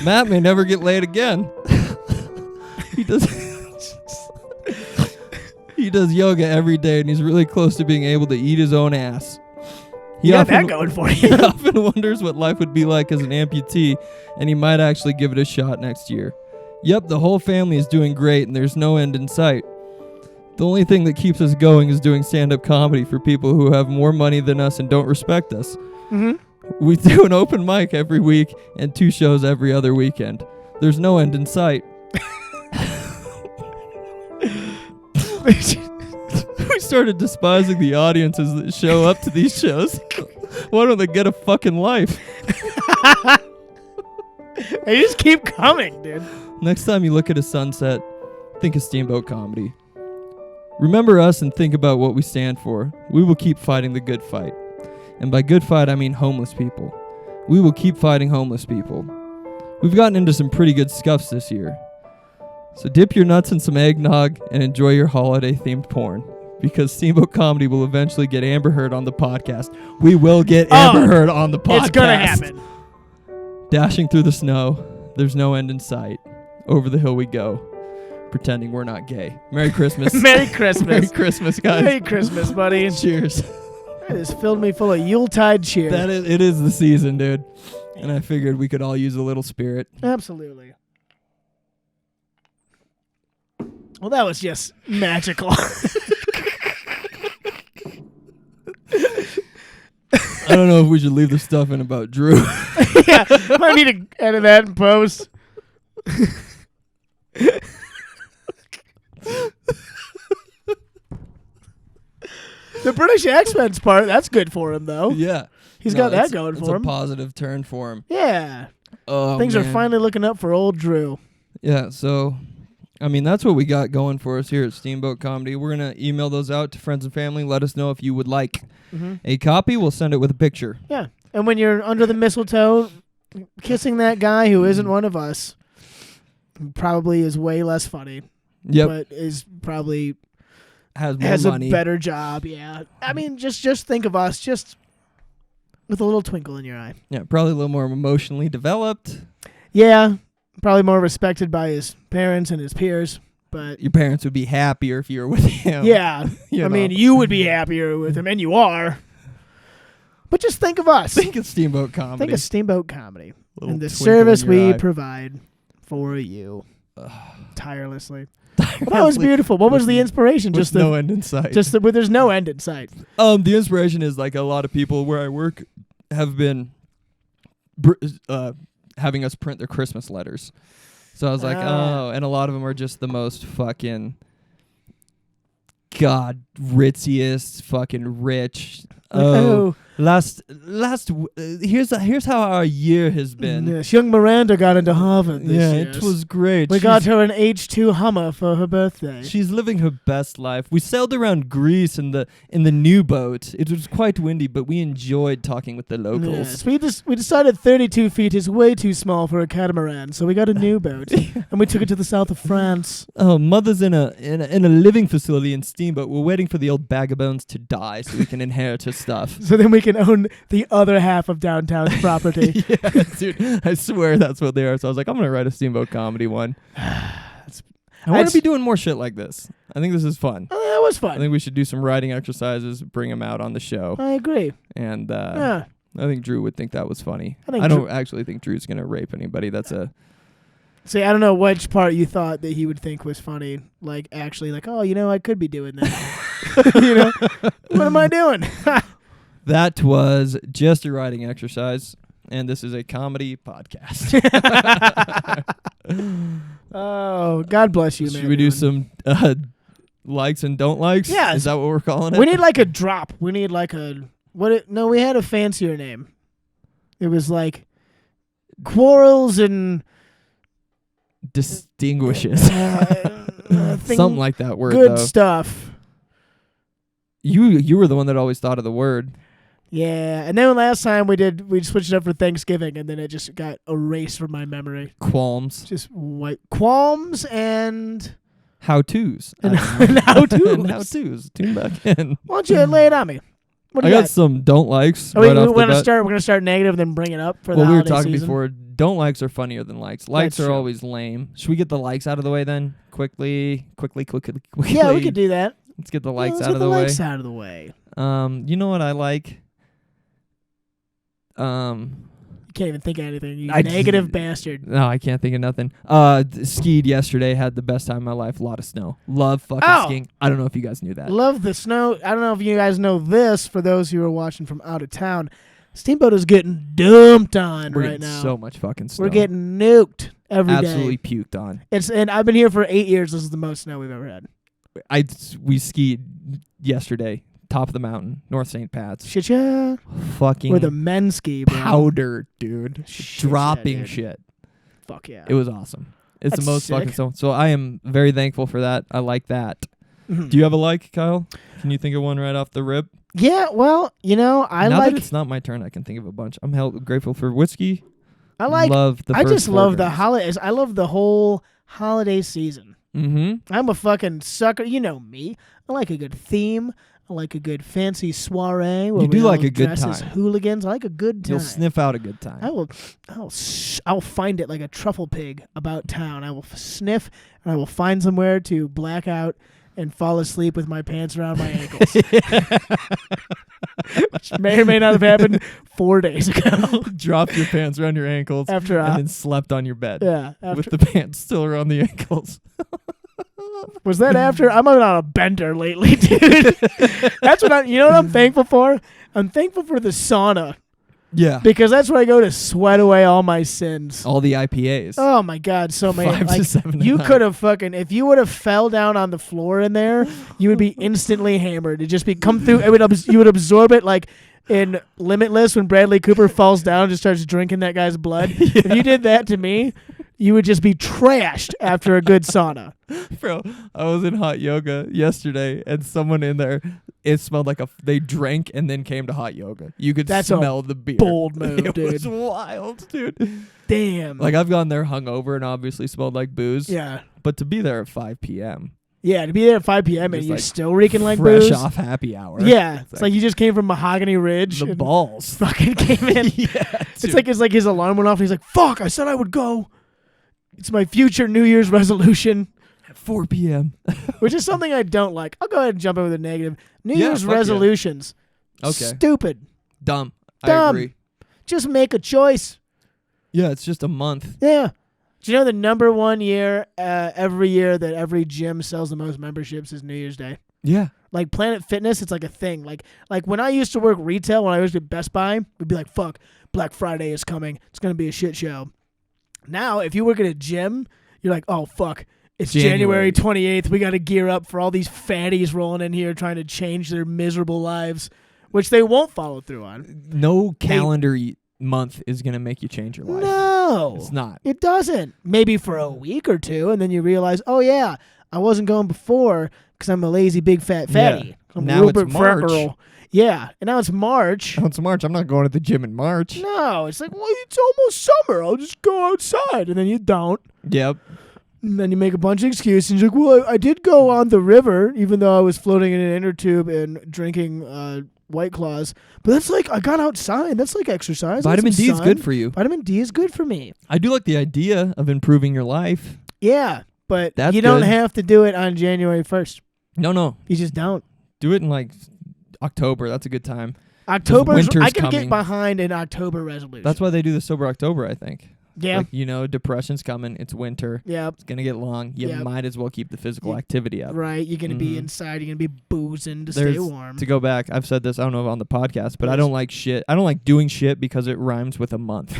Matt may never get laid again. He does yoga every day, and he's really close to being able to eat his own ass. You got that going for you. He often wonders what life would be like as an amputee, and he might actually give it a shot next year. Yep, the whole family is doing great, and there's no end in sight. The only thing that keeps us going is doing stand-up comedy for people who have more money than us and don't respect us. Mm-hmm. We do an open mic every week and 2 shows every other weekend. There's no end in sight. We started despising the audiences that show up to these shows. Why don't they get a fucking life? They just keep coming, dude. Next time you look at a sunset, think of Steamboat Comedy. Remember us and think about what we stand for. We will keep fighting the good fight. And by good fight, I mean homeless people. We will keep fighting homeless people. We've gotten into some pretty good scuffs this year. So dip your nuts in some eggnog and enjoy your holiday-themed porn. Because Steamboat Comedy will eventually get Amber Heard on the podcast. We will get Amber Heard on the podcast. It's gonna happen. Dashing through the snow, there's no end in sight. Over the hill we go, pretending we're not gay. Merry Christmas. Merry Christmas. Merry Christmas, guys. Merry Christmas, buddy. Cheers. That has filled me full of Yuletide cheer. It is the season, dude. And I figured we could all use a little spirit. Absolutely. Well, that was just magical. I don't know if we should leave the stuff in about Drew. Yeah, might need to edit that in post. The British accents part, that's good for him, though. Yeah. He's got that going for him. It's a positive turn for him. Yeah. Oh, Things are man. finally looking up for old Drew. Yeah, so I mean, that's what we got going for us here at Steamboat Comedy. We're going to email those out to friends and family. Let us know if you would like a copy. We'll send it with a picture. Yeah. And when you're under the mistletoe kissing that guy who isn't one of us, probably is way less funny. Yep. But is probably has more has money. a better job. Yeah. I mean, just think of us just with a little twinkle in your eye. Yeah, probably a little more emotionally developed. Yeah. Probably more respected by his parents and his peers. But Your parents would be happier if you were with him. yeah. You I know. mean, you would be happier with him, and you are. But just think of us. Think of Steamboat Comedy. Think of Steamboat Comedy Little and the twinkle service in your we eye. provide for you tirelessly. Well, that was beautiful. What was the inspiration? With Just no end in sight. there's no end in sight. The inspiration is like a lot of people where I work have been having us print their Christmas letters. So I was like, and a lot of them are just the most fucking ritziest, fucking rich. Here's how our year has been. Yes, young Miranda got into Harvard this year. It was great. We got her an H2 Hummer for her birthday. She's living her best life. We sailed around Greece in the new boat. It was quite windy, but we enjoyed talking with the locals. Yes, we decided 32 feet is way too small for a catamaran, so we got a new boat and we took it to the south of France. Oh, mother's in a living facility in Steamboat. We're waiting for the old bag of bones to die so we can inherit her stuff. So then we can own the other half of downtown's property. Yeah, dude, I swear that's what they are. So I was like, I'm gonna write a Steamboat Comedy one. I want to be doing more shit like this. I think this is fun. Oh, that was fun. I think we should do some writing exercises, bring them out on the show. I agree. And Yeah. I think Drew would think that was funny. I don't actually think Drew's gonna rape anybody. That's a See, I don't know which part you thought that he would think was funny. Like, actually, like, oh, I could be doing that. What am I doing? That was just a writing exercise, and this is a comedy podcast. Oh, God bless you, man. Should we do some likes and don't likes? Yeah. Is that what we're calling it? We need like a drop. We need like a no, we had a fancier name. It was like quarrels and distinguishes. Something like that word. Good though. stuff. You were the one that always thought of the word. Yeah, and then last time we switched it up for Thanksgiving, and then it just got erased from my memory. Qualms. Just white qualms and how-tos. and how-tos. And how-tos. Tune back in. Why don't you lay it on me? What do I you got got? some don't likes. We're off the gonna bat. start. We're gonna start negative, and then bring it up for the Well, we were holiday talking season. before. Don't likes are funnier than likes. Likes That's are true. always lame. Should we get the likes out of the way then? Quickly. Yeah, we could do that. Let's get the likes Let's out get of the the way. likes out of the way. You know what I like? You can't even think of anything. You I negative just- bastard. No, I can't think of nothing. Skied yesterday. Had the best time of my life. A lot of snow. Love fucking Oh. skiing. I don't know if you guys knew that. Love the snow. I don't know if you guys know this. For those who are watching from out of town, Steamboat is getting dumped on We're right getting now. so much fucking snow. We're getting nuked every day. absolutely puked on. And I've been here for 8 years. This is the most snow we've ever had. We skied yesterday. Top of the mountain, North St. Pat's. Shit, yeah. Fucking Where the men ski, bro. powder, dude. Shit, Dropping yeah, dude. shit. Fuck yeah. It was awesome. It's That's the most fucking sick. snow. So I am very thankful for that. I like that. Mhm. Do you have a like, Kyle? Can you think of one right off the rip? Yeah, well, I now like. that it's not my turn, I can think of a bunch. I'm grateful for whiskey. I like. Love the I first just four love the drinks. holidays. I love the whole holiday season. Mm-hmm. I'm a fucking sucker. You know me. I like a good theme. I like a good fancy soiree. Where You do we like all a good dress as time. hooligans. I like a good time. You'll sniff out a good time. I'll find it like a truffle pig about town. I will sniff and I will find somewhere to black out and fall asleep with my pants around my ankles. Which may or may not have happened 4 days ago. Dropped your pants around your ankles After and then slept on your bed yeah, with the pants still around the ankles. was that after? I'm on a bender lately, dude. That's what you know what I'm thankful for? I'm thankful for the sauna Yeah. because that's where I go to sweat away all my sins. All the IPAs. Oh my God, so many. 5 to 7 You a night. could have if you would have fell down on the floor in there, you would be instantly hammered. It'd just be come through. You would absorb it like in Limitless when Bradley Cooper falls down and just starts drinking that guy's blood. If you did that to me, you would just be trashed after a good sauna. Bro, I was in hot yoga yesterday, and someone in there, it smelled like they drank and then came to hot yoga. You could smell the beer. Bold move, it dude. was wild, dude. Damn. Like, I've gone there hungover and obviously smelled like booze. Yeah. But to be there at 5 p.m. Yeah, to be there at 5 p.m. and Just you're like still reeking like fresh booze. off happy hour. Yeah. It's like you just came from Mahogany Ridge. The and balls. fucking came in. Yeah, It's like his alarm went off and he's like, fuck, I said I would go. It's my future New Year's resolution. at 4 p.m. Which is something I don't like. I'll go ahead and jump in with a negative. New Yeah, Year's fuck yeah. resolutions. Okay. Stupid. Dumb. I Dumb. agree. Just make a choice. Yeah, it's just a month. Yeah. Do you know the number one year every year that every gym sells the most memberships is New Year's Day? Yeah. Like Planet Fitness, it's like a thing. Like when I used to work retail, when I was at Best Buy, we'd be like, fuck, Black Friday is coming. It's going to be a shit show. Now, if you work at a gym, you're like, oh, fuck. It's January 28th. We got to gear up for all these fatties rolling in here trying to change their miserable lives, which they won't follow through on. No calendar month is going to make you change your life. No. It's not. It doesn't. Maybe for a week or two, and then you realize, oh, yeah, I wasn't going before because I'm a lazy big fat fatty. Yeah. I'm Now Rupert it's March. Frackerl. Yeah, and now it's March. Oh, it's March. I'm not going to the gym in March. No, it's like, well, it's almost summer. I'll just go outside. And then you don't. Yep. And then you make a bunch of excuses. And you're like, well, I did go on the river, even though I was floating in an inner tube and drinking White Claws. But that's like, I got outside. That's like exercise. Vitamin D is good for you. Vitamin D is good for me. I do like the idea of improving your life. Yeah, but That's you don't good. have to do it on January 1st. No. You just don't. Do it in like October. That's a good time. October, winter's I can coming. get behind an October resolution. That's why they do the Sober October, I think. Yeah. Like, depression's coming. It's winter. Yeah. It's going to get long. You Yep. might as well keep the physical activity up. Right. You're going to be inside. You're going to be boozing to stay warm. To go back, I've said this, I don't know if on the podcast, but I don't like shit. I don't like doing shit because it rhymes with a month.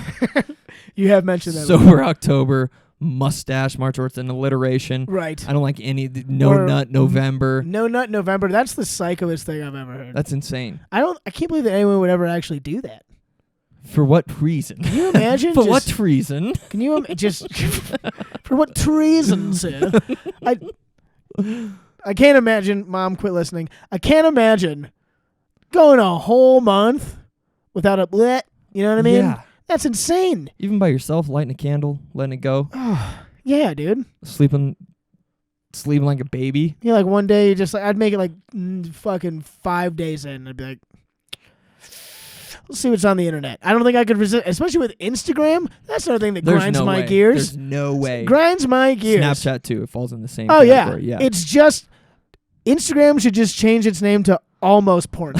You have mentioned that. Sober October, mustache March, or it's an alliteration. Right. I don't like any nut November. No Nut November. That's the psychoest thing I've ever heard. That's insane. I can't believe that anyone would ever actually do that. For what reason? Can you imagine? For what reason? Can you just for what treasons? I can't imagine. Mom, quit listening. I can't imagine going a whole month without a bleh. You know what I mean? Yeah. That's insane. Even by yourself, lighting a candle, letting it go, Yeah, dude. sleeping like a baby. Yeah, like one day, just like I'd make it like fucking 5 days in. I'd be like, let's see what's on the internet. I don't think I could resist, especially with Instagram. That's another thing that grinds no my way. gears. There's no way. Grinds my gears. Snapchat too. It falls in the same. Oh category. yeah. Yeah. It's just Instagram should just change its name to Almost Porn.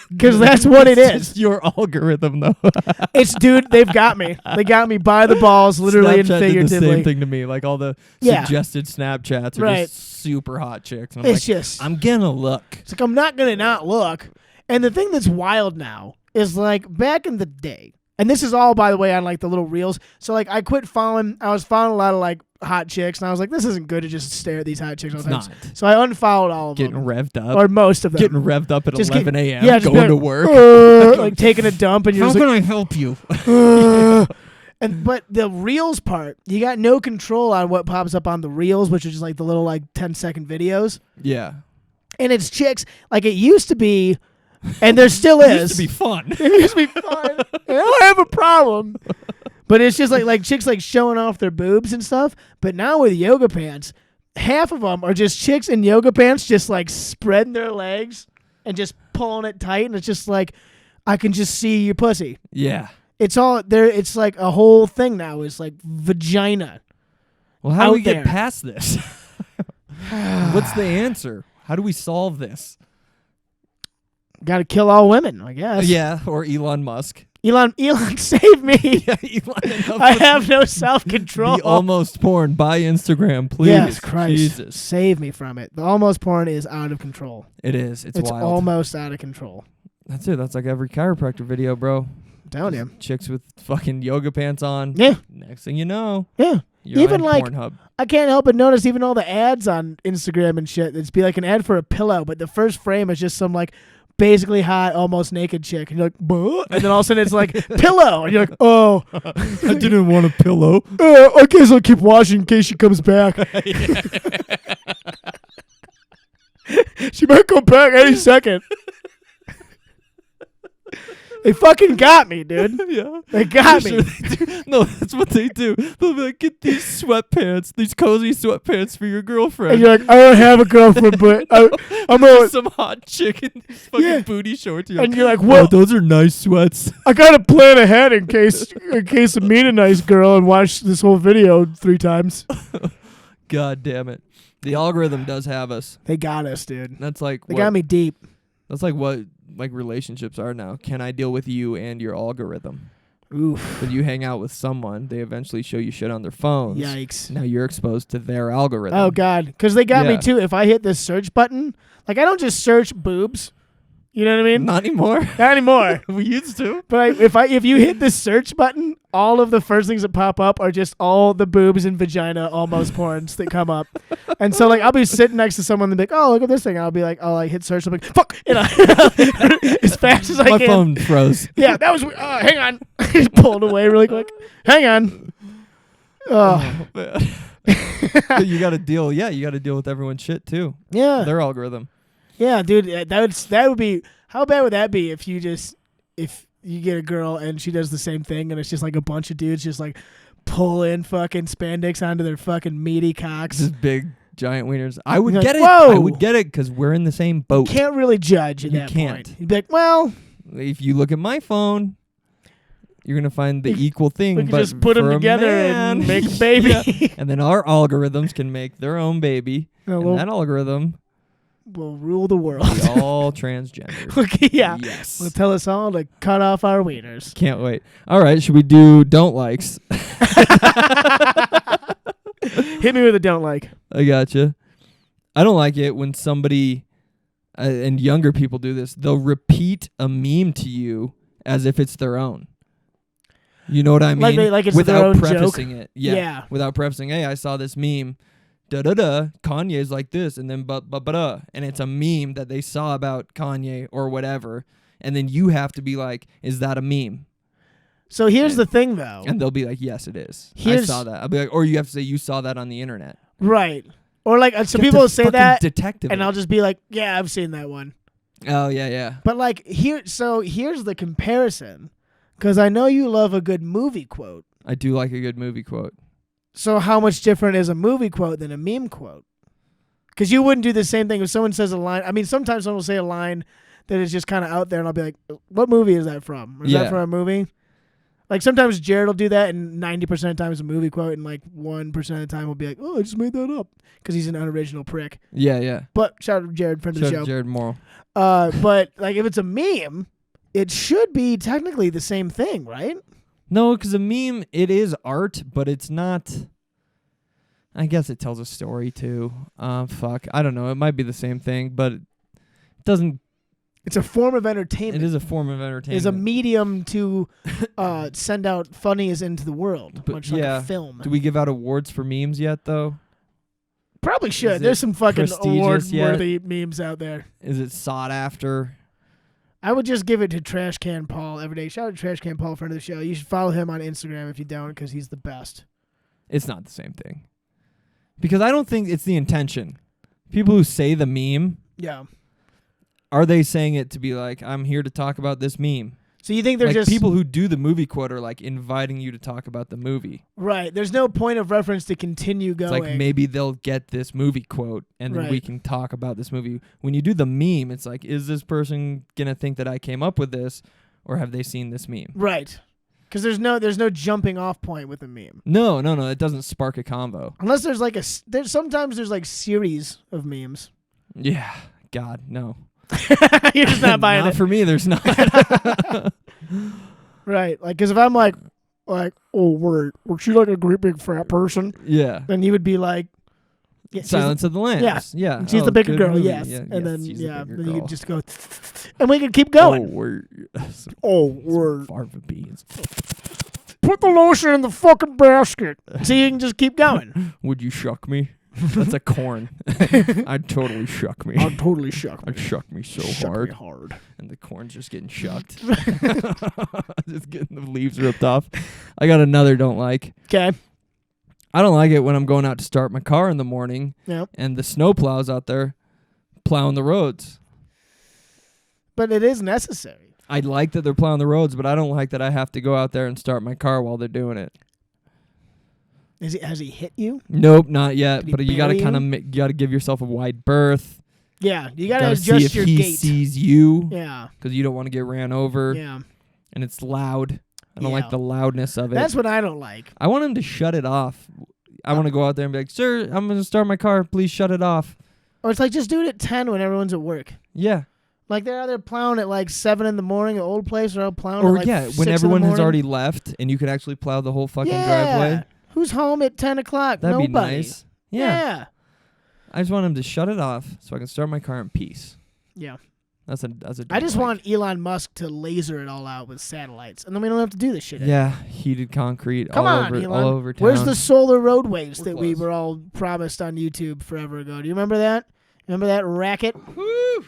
Because that's what it It's is. just your algorithm, though. It's, dude, they've got me. They got me by the balls, literally and Snapchat figuratively. did the same thing to me. Like all the suggested Snapchats are just super hot chicks. And I'm It's just, I'm gonna look. it's like, I'm not going to not look. And the thing that's wild now is like back in the day, and this is all, by the way, on like the little reels. So like I quit following, I was following a lot of like hot chicks, and I was like, this isn't good to just stare at these hot chicks all the time. Not. So I unfollowed all of Getting them. revved up. Or most of them. Getting revved up at Just 11 a.m. yeah, just going to like, work. like taking a dump, and you're How just can like, I help you? but the reels part, you got no control on what pops up on the reels, which is just like the little like 10-second videos. Yeah. And it's chicks like it used to be, and there still It is. used to be fun. It used to be fun. I don't have a problem. But it's just like chicks like showing off their boobs and stuff. But now with yoga pants, half of them are just chicks in yoga pants just like spreading their legs and just pulling it tight. And it's just like, I can just see your pussy. Yeah. It's all there. It's like a whole thing now. It's like vagina. Well, how do we out get there. past this? What's the answer? How do we solve this? Got to kill all women, I guess. Yeah, or Elon Musk. Elon, save me. Yeah, Elon. I have no self-control. The almost porn by Instagram, please. Yes, Christ. Jesus. Save me from it. The almost porn is out of control. It is. It's wild. Almost out of control. That's it. That's like every chiropractor video, bro. I'm telling you. Chicks with fucking yoga pants on. Yeah. Next thing you know, Yeah. you're Even on like, Pornhub. I can't help but notice even all the ads on Instagram and shit. It's be like an ad for a pillow, but the first frame is just some like basically hot, almost naked chick, and you're like, "Buh?" And then all of a sudden it's like pillow, and you're like, "Oh, I didn't want a pillow. I guess I'll keep watching in case she comes back." She might come back any second. They fucking got me, dude. Yeah. They got For me. sure they do. No, that's what they do. They'll be like, get these sweatpants, these cozy sweatpants for your girlfriend. And you're like, I don't have a girlfriend, but I'm Just some hot chick in these fucking booty shorts. And you're like, well, well, those are nice sweats. I gotta plan ahead in case I meet a nice girl and watch this whole video 3 times. God damn it. The algorithm does have us. They got us, dude. That's like They got me deep. That's like what like relationships are now. Can I deal with you and your algorithm? Oof. When you hang out with someone, they eventually show you shit on their phones. Yikes. Now you're exposed to their algorithm. Oh, God. Because they got me, Yeah. too. If I hit this search button, like, I don't just search boobs. You know what I mean? Not anymore. Not anymore. We used to. But if you hit the search button, all of the first things that pop up are just all the boobs and vagina almost porns that come up. And so, like, I'll be sitting next to someone and be like, "Oh, look at this thing." I'll be like, I'll like hit search. I'm like, "Fuck!" You know, as fast as I My can. phone froze. Yeah, that was. Hang on. Just pulled away really quick. Hang on. Oh, Man. You got to deal. Yeah, you got to deal with everyone's shit too. yeah, Their algorithm. yeah, dude. That would be. How bad would that be if you get a girl and she does the same thing and it's just like a bunch of dudes just like pulling fucking spandex onto their fucking meaty cocks. Just big giant wieners. I would You're get like, it. I whoa. would get it because we're in the same boat. You can't really judge at You that can't. point. You'd be like, well, If you look at my phone, you're gonna find the equal thing. we can but just put them for a together man- and make a baby. Yeah. And then our algorithms can make their own baby. No, And that algorithm we'll rule the world. is all transgender. Okay, yeah. Yes. Will tell us all to cut off our wieners. Can't wait. All right, should we do don't likes? Hit me with a don't like. I gotcha. I don't like it when somebody, and younger people do this, they'll repeat a meme to you as if it's their own. You know what I mean? Like it's without their own prefacing joke? it. Yeah. Yeah. Without prefacing, hey, I saw this meme. Da-da-da, Kanye's like this, and then but and it's a meme that they saw about Kanye or whatever, and then you have to be like, is that a meme? So here's the thing, though. And they'll be like, yes, it is. I Here's- saw that. I'll be like, or you have to say you saw that on the internet. Right. Or like, so You have people to will say fucking that, detective and it. I'll just be like, yeah, I've seen that one. Oh yeah. But like, here's the comparison. Because I know you love a good movie quote. I do like a good movie quote. So how much different is a movie quote than a meme quote? Because you wouldn't do the same thing if someone says a line. I mean, sometimes someone will say a line that is just kind of out there, and I'll be like, what movie is that from? Or is that from a movie? Like, sometimes Jared will do that, and 90% of the time it's a movie quote, and like 1% of the time we'll be like, oh, I just made that up. Because he's an unoriginal prick. Yeah. But shout out to Jared, friend of the Shout out show. to Jared Morrill. But like, if it's a meme, it should be technically the same thing, right? No, because a meme, it is art, but it's not. I guess it tells a story too. Fuck, I don't know. It might be the same thing, but it doesn't. It's a form of It entertainment. is a form of entertainment. It's a medium to send out funnies into the world, But much like yeah. a film. Do we give out awards for memes yet, though? Probably Is should. it There's some fucking prestigious yet? award-worthy memes out there. Is it sought after? I would just give it to Trash Can Paul every day. Shout out to Trash Can Paul, friend of the show. You should follow him on Instagram if you don't, because he's the best. It's not the same thing. Because I don't think it's the intention. People who say the meme, Yeah. are they saying it to be like, I'm here to talk about this meme? So you think they're Like just people who do the movie quote are like inviting you to talk about the movie. right? There's no point of reference to continue It's going. like maybe they'll get this movie quote and then we Right. can talk about this movie. When you do the meme, it's like, is this person gonna think that I came up with this, or have they seen this meme? Right. Because there's no jumping off point with a meme. No, it doesn't spark a convo. Unless there's like sometimes there's like series of memes. Yeah, God, no. You're just not buying Not it. for me. There's not. Right. Like, because if I'm like, oh, was she like a great big fat person? Yeah. Then you would be like, yeah, Silence of the Lambs. Yeah. she's Oh, the bigger good girl, movie. yes. Yeah, And yes, then, she's the yeah, bigger then you girl. could just go, and we could keep going. Oh, we're Oh, farva beans. put the lotion in the fucking basket. So you can just keep going. Would you shuck me? That's a corn. I'd totally shuck me. I'd totally shuck me. I'd shuck me so Shuck hard. me hard. And the corn's just getting shucked. Just getting the leaves ripped off. I got another don't like. Okay. I don't like it when I'm going out to start my car in the morning and the snow plows out there plowing the roads. But it is necessary. I like that they're plowing the roads, but I don't like that I have to go out there and start my car while they're doing it. Has he hit you? Nope, not yet. Did he But you got to bury kind of you got to give yourself a wide berth. Yeah, you got to Gotta see adjust if your he gait. sees you. Yeah. Because you don't want to get ran over. Yeah. And it's loud. I don't Yeah. like the loudness of it. That's what I don't like. I want him to shut it off. I want to go out there and be like, sir, I'm going to start my car. Please shut it off. Or it's like just do it at 10 when everyone's at work. Yeah. Like they're either plowing at like 7 in the morning at old place or out plowing Or at like 6 when in everyone the has morning. already left and you could actually plow the whole fucking Yeah. driveway. Who's home at 10 o'clock? That'd Nobody. be nice. Yeah. I just want him to shut it off so I can start my car in peace. Yeah. That's a I just don't want Elon Musk to laser it all out with satellites, and then we don't have to do this shit. Yeah, heated concrete Come all on, over Elon. all over town. Where's the solar roadways We're that we close. were all promised on YouTube forever ago? Do you remember that? Remember that racket? Woo!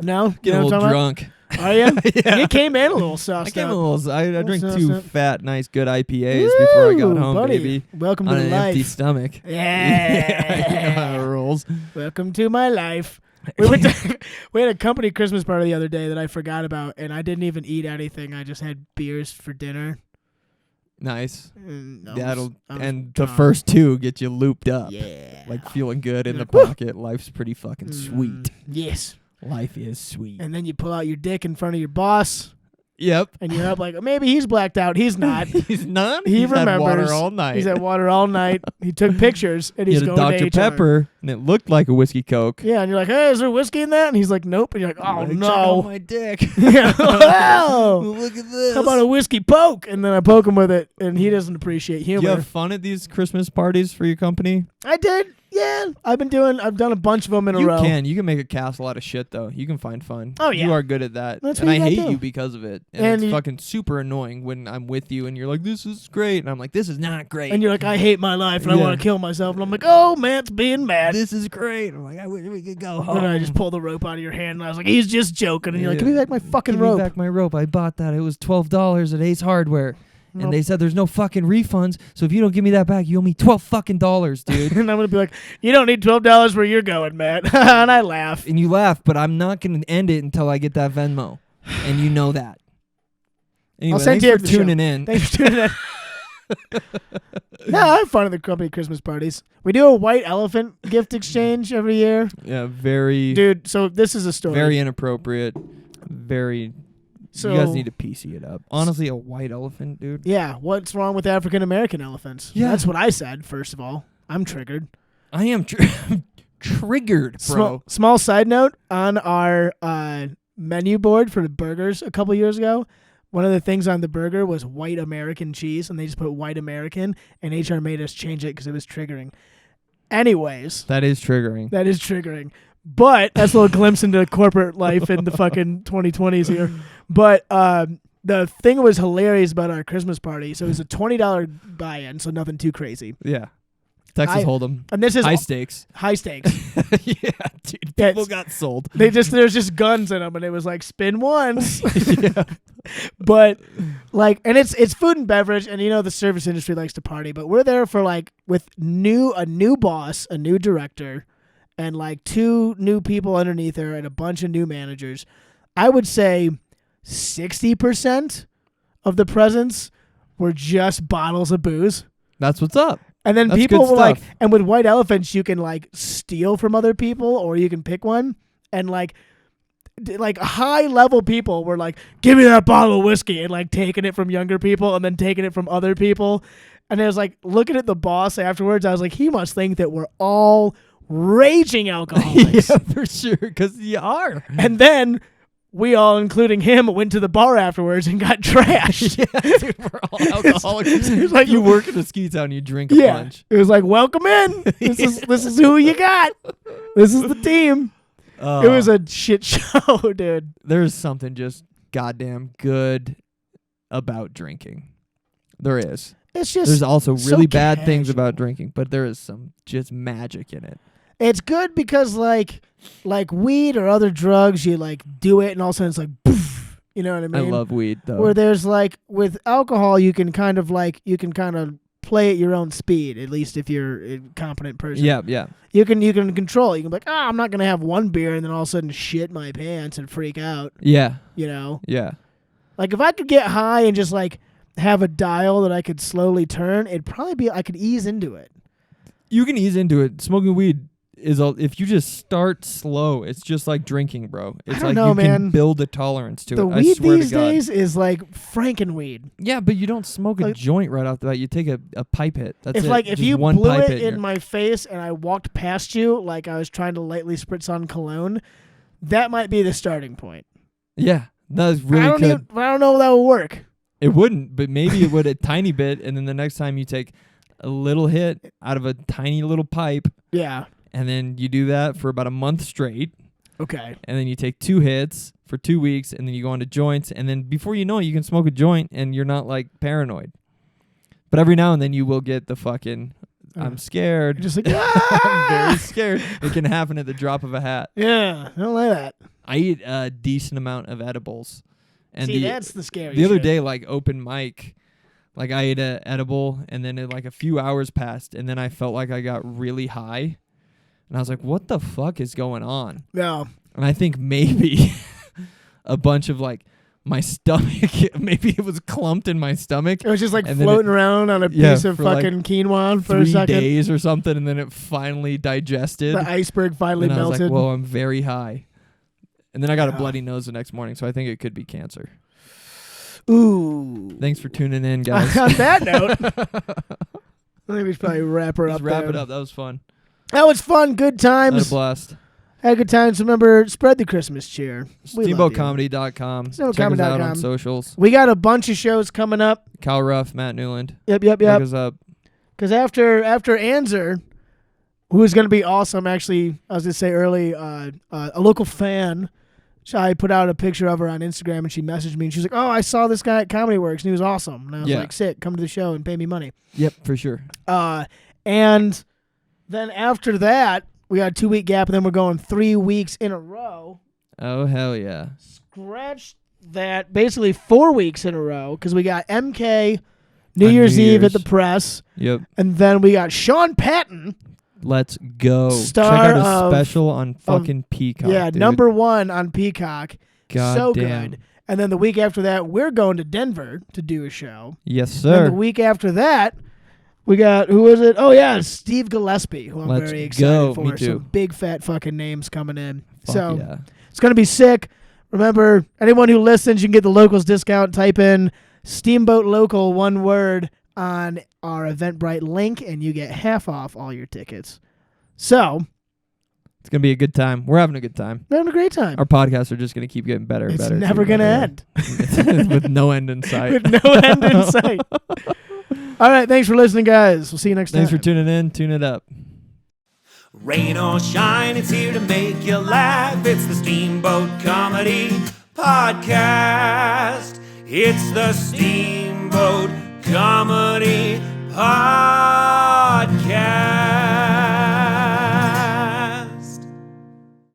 No? You Getting know a what I'm little talking drunk. about? Are you? Yeah. You came in a little sauced I came up. a little. I drink sauce 2 up. fat, nice, good IPAs before I got Woo, home, buddy. baby. Welcome On to an life. empty stomach. Yeah. You know how it rolls. Welcome to my life. We went to, we had a company Christmas party the other day that I forgot about, and I didn't even eat anything. I just had beers for dinner. Nice. And I That'll was and the drunk. first 2 get you looped up. Yeah. Like feeling good in the Like, woo. pocket. Life's pretty fucking sweet. Yes. Life is sweet. And then you pull out your dick in front of your boss, Yep. and you're up like, maybe he's blacked out. He's not. He's not. He He's had remembers. water all night. He's at water all night. He took pictures, and He he's had a going Dr. to HR. Pepper, and it looked like a whiskey Coke. Yeah, and you're like, hey, is there whiskey in that? And he's like, nope. And you're like, oh, Like, check no. out my dick. Yeah. Wow. Look at this. How about a whiskey poke? And then I poke him with it, and he doesn't appreciate Do humor. you have fun at these Christmas parties for your company? I did. Yeah. I've done a bunch of them in a row. You can make a castle out of shit, though. You can find fun. Oh, yeah. You are good at that. That's and what I you gotta hate do. you because of it. And, And it's you- fucking super annoying when I'm with you and you're like, this is great. And I'm like, this is not great. And you're like, I hate my life, and I Yeah. want to kill myself. And I'm like, oh, Matt's being mad. this is great. I'm like, I wish we could go home. And I just pulled the rope out of your hand, and I was like, he's just joking. And you're like, Yeah. give me back my fucking Give rope. me back my rope. I bought that. It was $12 at Ace Hardware. Nope. And they said there's no fucking refunds. So if you don't give me that back, you owe me $12 fucking, dude. And I'm going to be like, you don't need $12 where you're going, Matt. And I laugh. And you laugh, but I'm not going to end it until I get that Venmo. And you know that. Anyway, send thanks you for after the show. tuning in. Thanks for tuning in. No, I have fun at the company Christmas parties. We do a white elephant gift exchange every year. Yeah, very, Dude, so this is a story. very inappropriate. Very. So, you guys need to PC it up. Honestly, a white elephant, dude. yeah, what's wrong with African American elephants? Yeah. That's what I said, first of all. I'm triggered. I am triggered, bro. Small side note, on our menu board for the burgers a couple years ago, one of the things on the burger was white American cheese, and they just put white American, and HR made us change it because it was triggering. Anyways, That is triggering. that is triggering. But that's a little glimpse into corporate life in the fucking 2020s here. But the thing that was hilarious about our Christmas party, so it was a $20 buy-in, so nothing too crazy. Yeah. Texas I- Hold'em. And this is High stakes. high stakes. Yeah, dude. Yeah, People it's- got sold. There's just guns in them, and it was like spin once. Yeah. But like, and it's food and beverage, and you know the service industry likes to party, but we're there for like with a new boss, a new director, and like 2 new people underneath her, and a bunch of new managers. I would say 60% of the presents were just bottles of booze. That's what's up. And then That's people good were like, stuff. and with white elephants, you can like steal from other people, or you can pick one. And like high level people were like, give me that bottle of whiskey, and like taking it from younger people and then taking it from other people. And I was like, looking at the boss afterwards, I was like, he must think that we're all raging alcoholics. Yeah, for sure. Because you are. And then we all, including him, went to the bar afterwards and got trashed. Yeah, dude, we're all alcoholics. It's like you work in a ski town, you drink a Yeah, bunch. it was like, welcome in. This is who you got. This is the team. It was a shit show, dude. There's something just goddamn good about drinking. There is. It's just There's also so really bad things casual. about drinking, but there is some just magic in it. It's good because like weed or other drugs, you like do it and all of a sudden it's like poof. You know what I mean? I love weed though. Where there's like with alcohol, you can kind of play at your own speed. At least if you're a competent person. Yeah. You can control it. You can be like, I'm not gonna have one beer and then all of a sudden shit my pants and freak out. Yeah. You know? Yeah. Like if I could get high and just like have a dial that I could slowly turn, it'd probably be I could ease into it. You can ease into it. Smoking weed is if you just start slow, it's just like drinking, bro. It's don't like know, you man. can build a tolerance to The it. weed I swear these to God. days is like Frankenweed. Yeah, but you don't smoke a Like- joint right off the bat. You take a pipe hit. That's it. If Just you one blew pipe it hit in my face and I walked past you like I was trying to lightly spritz on cologne, that might be the starting point. Yeah, that is really I good. don't know if that will work. It wouldn't, but maybe it would a tiny bit, and then the next time you take a little hit out of a tiny little pipe, Yeah. and then you do that for about a month straight, Okay. and then you take 2 hits for 2 weeks, and then you go on to joints, and then before you know it, you can smoke a joint, and you're not like paranoid. But every now and then you will get the fucking, I'm scared. You're just like, I'm very scared. It can happen at the drop of a hat. yeah, I don't like that. I eat a decent amount of edibles. And See, that's the scary the other shit. day, like open mic, like I ate a edible, and then like a few hours passed, and then I felt like I got really high, and I was like, "What the fuck is going on?" No. And I think maybe a bunch of like my stomach, maybe it was clumped in my stomach. It was just like And then floating around on a yeah, piece of for like fucking quinoa for 3 a second. days or something, and then it finally digested. The iceberg finally and I was melted. like, "Whoa, I'm very high." And then I got a Yeah. bloody nose the next morning, so I think it could be cancer. Ooh. Thanks for tuning in, guys. On that note, I think we should probably wrap her Let's up. wrap there. it up. That was fun. That was fun. Good Had a times. blast. Had good times. Remember, spread the Christmas cheer. We love you. SteamboatComedy.com. Check us SteamboatComedy.com. out on socials. We got a bunch of shows coming up. Cal Ruff, Matt Newland. Yep. Look us up. Because after Anzer, who is going to be awesome, actually, I was going to say early, a local fan, I put out a picture of her on Instagram, and she messaged me, and she was like, "Oh, I saw this guy at Comedy Works, and he was awesome." And I was Yeah. like, "Sick, come to the show and pay me money." Yep, for sure. And then after that, we got a 2-week gap, and then we're going 3 weeks in a row. Oh, hell yeah. Scratch that, basically 4 weeks in a row, because we got MK New On Year's New Eve Year's. at the press, Yep. and then we got Sean Patton. Let's go. Star Check out his of- special on fucking Peacock. Yeah, dude. #1 on Peacock. God so damn. good. And then the week after that, we're going to Denver to do a show. Yes, And sir. the week after that, we got, who was it? Oh, yeah, Steve Gillespie, who I'm Let's very go. excited for. Me too. Some big fat fucking names coming in. Fuck so yeah. it's going to be sick. Remember, anyone who listens, you can get the locals discount. Type in Steamboat Local, one word, on our Eventbrite link, and you get half off all your tickets. So, It's going to be a good time. We're having a good time. we're having a great time. Our podcasts are just going to keep getting better and It's better. never going to end. With no end in sight. With no end in sight. All right, thanks for listening, guys. We'll see you next Thanks time. for tuning in. Tune it up. Rain or shine, it's here to make you laugh. It's the Steamboat Comedy Podcast. It's the Steamboat Comedy Podcast.